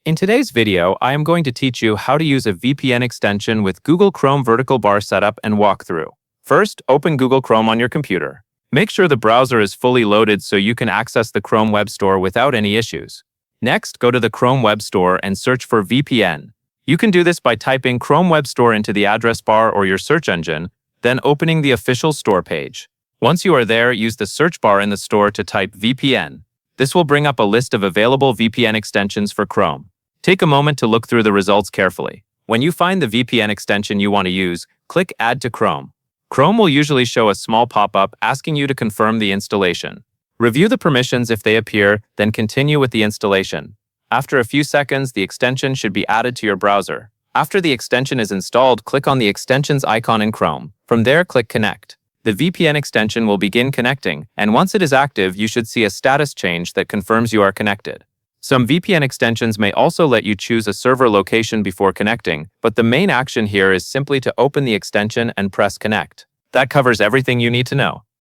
In today's video, I am going to teach you how to use a VPN extension with Google Chrome vertical bar setup and walkthrough. First, open Google Chrome on your computer. Make sure the browser is fully loaded so you can access the Chrome Web Store without any issues. Next, go to the Chrome Web Store and search for VPN. You can do this by typing Chrome Web Store into the address bar or your search engine, then opening the official store page. Once you are there, use the search bar in the store to type VPN. This will bring up a list of available VPN extensions for Chrome. Take a moment to look through the results carefully. When you find the VPN extension you want to use, click Add to Chrome. Chrome will usually show a small pop-up asking you to confirm the installation. Review the permissions if they appear, then continue with the installation. After a few seconds, the extension should be added to your browser. After the extension is installed, click on the extensions icon in Chrome. From there, click Connect. The VPN extension will begin connecting, and once it is active, you should see a status change that confirms you are connected. Some VPN extensions may also let you choose a server location before connecting, but the main action here is simply to open the extension and press Connect. That covers everything you need to know.